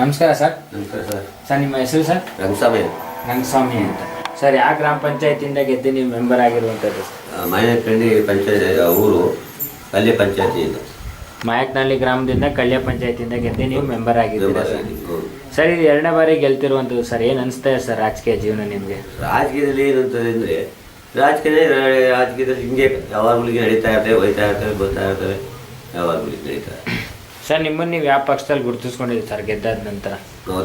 ನಮಸ್ಕಾರ ಸರ್. ನಮಸ್ಕಾರ sir. Sir ನಿಮ್ಮ ಹೆಸರು ಸರ್? ರಂಗಸ್ವಾಮಿ. ರಂಗಸ್ವಾಮಿ ಅಂತ. ಸರ್ ಯಾವ ಗ್ರಾಮ ಪಂಚಾಯತಿಯಿಂದ ಗೆದ್ದು ನೀವು ಮೆಂಬರ್ ಆಗಿರುವಂಥದ್ದು? ಮಾಯನಕಳ್ಳಿ ಪಂಚಾಯತ್ ಊರು ಕಲ್ಯ ಪಂಚಾಯತಿಯಿಂದ. ಮಾಯಕನಹಳ್ಳಿ ಗ್ರಾಮದಿಂದ ಕಲ್ಯ ಪಂಚಾಯತಿಯಿಂದ ಗೆದ್ದು ನೀವು ಮೆಂಬರ್ ಆಗಿದ್ದೀರಾ ಸರ್? ಸರ್ ಇದು ಎರಡನೇ ಬಾರಿ ಗೆಲ್ತಿರುವಂಥದ್ದು ಸರ್. ಏನು ಅನಿಸ್ತಾ ಇದೆ ಸರ್ ರಾಜಕೀಯ ಜೀವನ ನಿಮಗೆ? ರಾಜಕೀಯದಲ್ಲಿ ಏನಂತಂದರೆ ಅಂದರೆ ರಾಜಕೀಯದಲ್ಲಿ ಹಿಂಗೆ ಯಾವಾಗಲೂ ನಡೀತಾ ಇರ್ತವೆ, ಹೋಯ್ತಾ ಇರ್ತವೆ, ಬರ್ತಾ ಇರ್ತವೆ, ಯಾವಾಗಲೂ ನಡೀತಾ ಇರ್ತವೆ. ಸರ್ ನಿಮ್ಮನ್ನು ನೀವು ಯಾವ ಪಕ್ಷದಲ್ಲಿ ಗುರುತಿಸ್ಕೊಂಡಿದ್ದೀರಿ ಸರ್ ಗೆದ್ದಾದ ನಂತರ? ನಾವು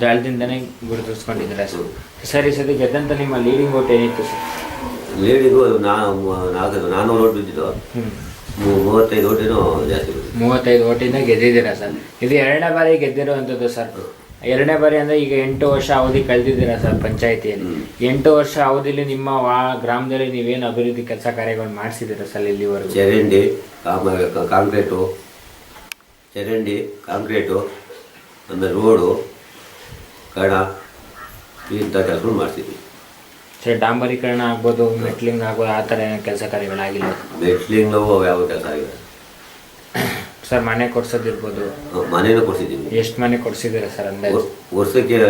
ದಳದಿಂದನೇ ಗುರುತಿಸ್ಕೊಂಡಿದ್ದೀರಾ ಸರ್? ಸರಿ ಸರ್, ಗೆದ್ದಂತ ನಿಮ್ಮ ಲೀಡಿಂಗ್ ಓಟ್ ಏನಿತ್ತು ಸರ್? ಲೀಡಿಂಗು 400 ಓಟ್ ಬಿದ್ದಿದ್ದು. 35 ಓಟೇನೋ ಜಾಸ್ತಿ ಬಿದ್ದಿದ್ದು. 35 ಓಟಿಂದ ಗೆದ್ದಿದ್ದೀರಾ ಸರ್. ಇದು ಎರಡನೇ ಬಾರಿ ಗೆದ್ದಿರುವಂಥದ್ದು ಸರ್. ಎರಡನೇ ಬಾರಿ ಅಂದರೆ ಈಗ 8 ವರ್ಷ ಅವಧಿ ಕಳೆದಿದ್ದೀರಾ ಸರ್ ಪಂಚಾಯಿತಿಯಲ್ಲಿ. 8 ವರ್ಷ ಅವಧಿಯಲ್ಲಿ ನಿಮ್ಮ ಗ್ರಾಮದಲ್ಲಿ ನೀವೇನು ಅಭಿವೃದ್ಧಿ ಕೆಲಸ ಕಾರ್ಯಗಳು ಮಾಡಿಸಿದ್ದೀರಾ ಸರ್ ಇಲ್ಲಿವರೆಗೂ? ಚರಂಡಿ, ಕಾಂಕ್ರೀಟು, ಆಮೇಲೆ ರೋಡು, ಕಣ, ಇಂಥ ಕೆಲಸಗಳು ಮಾಡ್ತಿದ್ವಿ ಸರ್. ಡಾಂಬರೀಕರಣ ಆಗ್ಬೋದು, ಮೆಟ್ಲಿಂಗ್ ಆಗ್ಬೋದು, ಆ ಥರ ಏನೋ ಕೆಲಸ ಕಾರ್ಯಗಳಾಗಿಲ್ಲ? ಮೆಟ್ಲಿಂಗ್ ಯಾವ ಕೆಲಸ ಆಗಿಲ್ಲ ಸರ್. ಮನೆ ಕೊಡ್ಸೋದಿರ್ಬೋದು? ಮನೇನೂ ಕೊಡ್ಸಿದ್ದೀವಿ. ಎಷ್ಟು ಮನೆ ಕೊಡ್ಸಿದ್ದೀರಾ ಸರ್ ಅಂದಾಜು? ವರ್ಷಕ್ಕೆ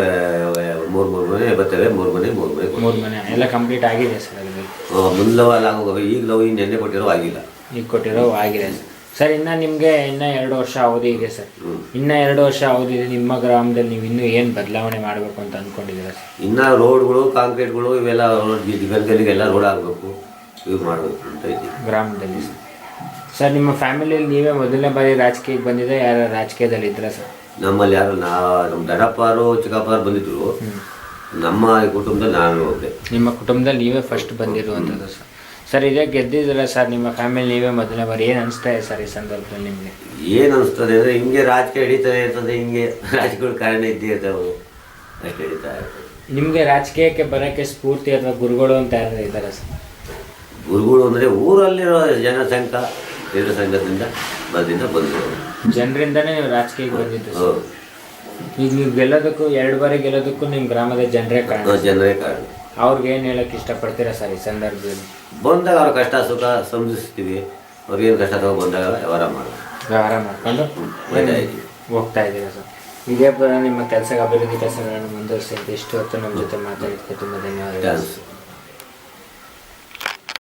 3 ಮನೆ ಬರ್ತವೆ. 3 ಮನೆ ಎಲ್ಲ ಕಂಪ್ಲೀಟ್ ಆಗಿದೆ ಸರ್ ಅಲ್ಲಿ? ಮುಂದೆಲ್ಲ ಆಗೋವೆ. ಈಗ ನಾವು ನೆನ್ನೆ ಕೊಟ್ಟಿರೋ ಆಗಿಲ್ಲ. ಈಗ ಕೊಟ್ಟಿರೋ ಆಗಿದೆ ಸರ್. ಸರ್ ಇನ್ನು ನಿಮಗೆ ಇನ್ನೂ 2 ವರ್ಷ ಅವಧಿ ಇದೆ ಸರ್. ಇನ್ನೂ 2 ವರ್ಷ ಅವಧಿ ಇದೆ. ನಿಮ್ಮ ಗ್ರಾಮದಲ್ಲಿ ನೀವು ಇನ್ನೂ ಏನು ಬದಲಾವಣೆ ಮಾಡಬೇಕು ಅಂತ ಅಂದ್ಕೊಂಡಿದ್ದೀರಾ ಸರ್? ಇನ್ನು ರೋಡ್ಗಳು, ಕಾಂಕ್ರೀಟ್ಗಳು ಇವೆಲ್ಲ ಗಲ್ಲಿಗೆಲ್ಲ ರೋಡ್ ಆಗಬೇಕು, ಇವು ಮಾಡಬೇಕು ಅಂತ ಇದ್ದೀವಿ ಗ್ರಾಮದಲ್ಲಿ ಸರ್. ಸರ್ ನಿಮ್ಮ ಫ್ಯಾಮಿಲಿಯಲ್ಲಿ ನೀವೇ ಮೊದಲನೇ ಬಾರಿ ರಾಜಕೀಯಕ್ಕೆ ಬಂದಿದ್ದೆ? ಯಾರು ರಾಜಕೀಯದಲ್ಲಿ ಇದ್ರ ಸರ್? ನಮ್ಮಲ್ಲಿ ಯಾರು ನಮ್ಮ ದೊಡ್ಡಪ್ಪರು ಚಿಕ್ಕಪ್ಪರು ಬಂದಿದ್ರು. ನಮ್ಮ ಕುಟುಂಬದಲ್ಲಿ ನಾನು ಒಬ್ಬೆ. ನಿಮ್ಮ ಕುಟುಂಬದಲ್ಲಿ ನೀವೇ ಫಸ್ಟ್ ಬಂದಿರುವಂಥದ್ದು ಸರ್. ಸರ್ ಇದೇ ಗೆದ್ದಿದ್ದೀರ ಸರ್ ನಿಮ್ಮ ಫ್ಯಾಮಿಲಿ ನೀವೇ ಮೊದಲನೇ ಬಾರಿ. ಏನು ಅನಿಸ್ತಾ ಇದೆ ಸರ್ ಈ ಸಂದರ್ಭದಲ್ಲಿ ನಿಮಗೆ? ಏನು ಅನಿಸ್ತದೆ ಅಂದರೆ ಹಿಂಗೆ ರಾಜಕೀಯ ಹಿಡಿತಾನೆ ಇರ್ತದೆ, ಹಿಂಗೆ ರಾಜಕೀಯ ಕಾರಣ ಇದ್ದೇ ಇರ್ತಾವೆ, ಅಷ್ಟು ಹಿಡಿತಾ ಇರ್ತದೆ. ನಿಮಗೆ ರಾಜಕೀಯಕ್ಕೆ ಬರೋಕ್ಕೆ ಸ್ಫೂರ್ತಿ ಅಥವಾ ಗುರುಗಳು ಅಂತ ಯಾರು ಇದ್ದಾರೆ ಸರ್? ಗುರುಗಳು ಅಂದರೆ ಊರಲ್ಲಿರೋ ಸಂಘದಿಂದ ಬಂದಿರೋದು ಜನರಿಂದನೇ ನೀವು ರಾಜಕೀಯಕ್ಕೆ ಬಂದಿದ್ದು ಸರ್. ಈಗ ನೀವು ಗೆಲ್ಲೋದಕ್ಕೂ 2 ಬಾರಿ ಗೆಲ್ಲೋದಕ್ಕೂ ನಿಮ್ಮ ಗ್ರಾಮದ ಜನರೇ ಕಾರಣ. ಅವ್ರಿಗೆ ಏನು ಹೇಳೋಕ್ಕೆ ಇಷ್ಟಪಡ್ತೀರಾ ಸರ್ ಈ ಸಂದರ್ಭದಲ್ಲಿ? ಬಂದಾಗ ಅವ್ರ ಕಷ್ಟ ಸುಖ ಸಂಧಿಸ್ತೀವಿ. ಅವ್ರಿಗೇನು ಕಷ್ಟ ತಗೋ ಬಂದಾಗ ವ್ಯವಹಾರ ಮಾಡ್ಕೊಂಡು ಹೋಗ್ತಾ ಇದ್ದೀರಾ ಸರ್. ಇದೇ ನಿಮ್ಮ ಕೆಲಸ ಅಭಿವೃದ್ಧಿ ಕೆಲಸಗಳನ್ನು ಮುಂದುವರಿಸಿ ಇಷ್ಟು ಹೊತ್ತು ನಮ್ಮ ಜೊತೆ ಮಾತಾಡಿದ್ದಕ್ಕೆ ತುಂಬ ಧನ್ಯವಾದಗಳು.